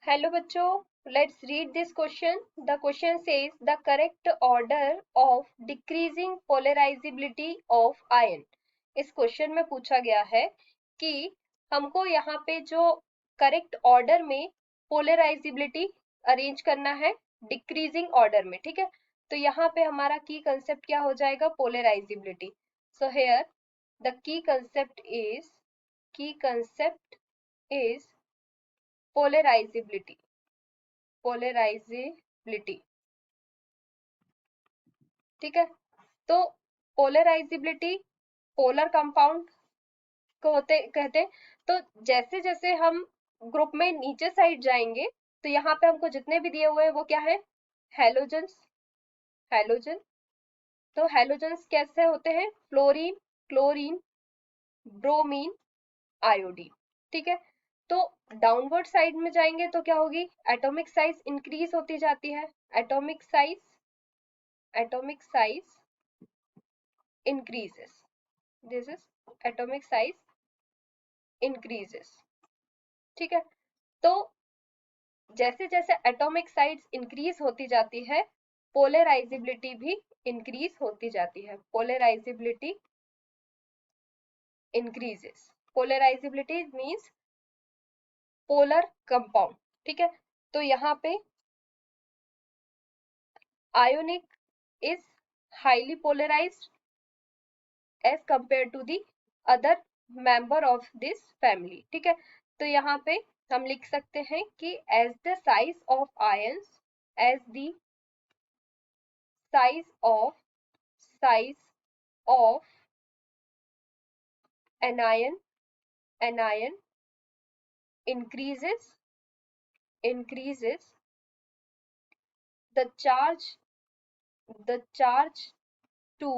Hello बच्चों, let's read this question. The question says the correct order of decreasing polarizability of ion. इस question में पूछा गया है कि हमको यहाँ पे जो करेक्ट ऑर्डर में पोलराइजिबिलिटी अरेंज करना है डिक्रीजिंग ऑर्डर में, ठीक है। तो यहाँ पे हमारा की कंसेप्ट क्या हो जाएगा, polarisability. So here the key concept is polarisability. ठीक है। तो पोलराइजिबिलिटी पोलर कंपाउंड को कहते हैं। तो जैसे जैसे हम ग्रुप में नीचे साइड जाएंगे तो यहाँ पे हमको जितने भी दिए हुए हैं वो क्या है, हेलोजन्स। हेलोजन, तो हेलोजन्स कैसे होते हैं, फ्लोरीन, क्लोरीन, ब्रोमीन, आयोडीन। ठीक है। तो डाउनवर्ड साइड में जाएंगे तो क्या होगी, एटॉमिक साइज इंक्रीज होती जाती है। Atomic size increases. This is atomic size increases. ठीक है। तो जैसे जैसे एटॉमिक साइज इंक्रीज होती जाती है पोलराइजिबिलिटी भी इंक्रीज होती जाती है। Polarizability increases. Polarizability means polar compound. ठीक है। तो यहाँ पे ionic is highly polarized as compare to the other member of this family. ठीक है। तो यहाँ पे हम लिख सकते हैं कि as the size of ions, as the size of anion increases the charge to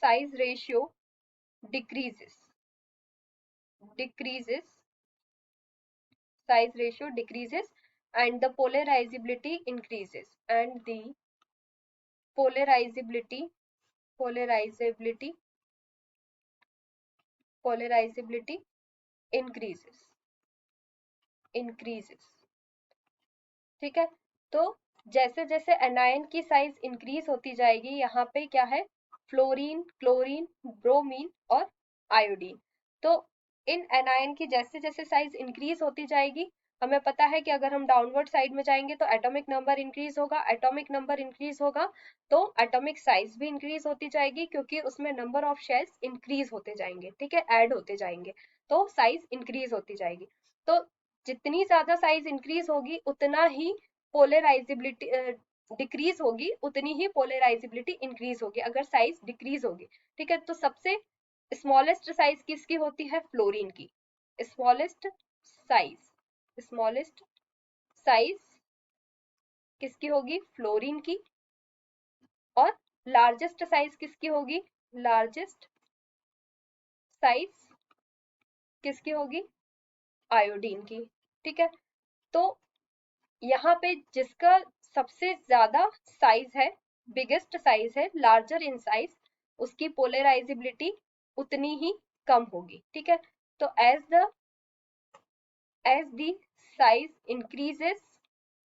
size ratio decreases and the polarizability increases and the polarizability increases। ठीक है। तो जैसे जैसे एनायन की साइज इंक्रीज होती जाएगी, यहाँ पे क्या है, फ्लोरीन, क्लोरीन, ब्रोमीन और आयोडीन। तो इन एनायन की जैसे जैसे साइज इंक्रीज होती जाएगी, हमें पता है कि अगर हम डाउनवर्ड साइड में जाएंगे तो एटॉमिक नंबर इंक्रीज होगा, तो एटॉमिक साइज भी इंक्रीज होती जाएगी क्योंकि उसमें नंबर ऑफ शेल्स इंक्रीज होते जाएंगे। ठीक है, ऐड होते जाएंगे, तो साइज इंक्रीज होती जाएगी। तो जितनी ज्यादा साइज इंक्रीज होगी उतना ही पोलराइजिबिलिटी डिक्रीज होगी, उतनी ही पोलराइजिबिलिटी इंक्रीज होगी अगर साइज डिक्रीज होगी। ठीक है। तो सबसे स्मॉलेस्ट साइज किसकी होती है, फ्लोरीन की। स्मॉलेस्ट साइज किसकी होगी, फ्लोरीन की। और लार्जेस्ट साइज किसकी होगी, लार्जेस्ट साइज किसकी होगी, आयोडीन की। ठीक है। तो यहाँ पे जिसका सबसे ज्यादा साइज है, बिगेस्ट साइज है, लार्जर इन साइज, उसकी पोलराइजिबिलिटी उतनी ही कम होगी। ठीक है। तो as the size increases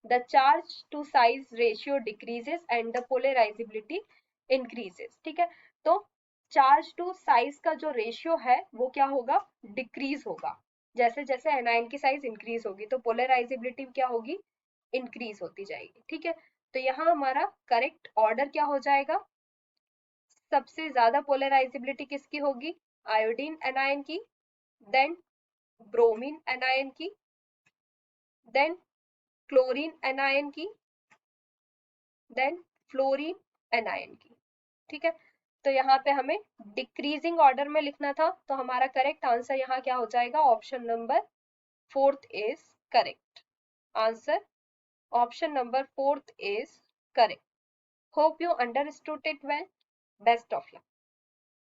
the charge to size ratio decreases and the polarizability increases। ठीक है। तो चार्ज टू साइज का जो रेशियो है वो क्या होगा, डिक्रीज होगा। जैसे जैसे एनायन की साइज इंक्रीज होगी तो पोलराइजिबिलिटी क्या होगी, इंक्रीज होती जाएगी। ठीक है। तो यहाँ हमारा करेक्ट ऑर्डर क्या हो जाएगा, सबसे ज्यादा पोलराइजिबिलिटी किसकी होगी, आयोडीन एनायन की, देन ब्रोमीन एनायन की, देन क्लोरीन एनायन की, देन फ्लोरीन एनायन की। ठीक है। तो यहाँ पे हमें डिक्रीजिंग ऑर्डर में लिखना था, तो हमारा करेक्ट आंसर यहाँ क्या हो जाएगा, option number 4th is correct answer. Option number 4th is correct. Hope you understood it well. Best of luck.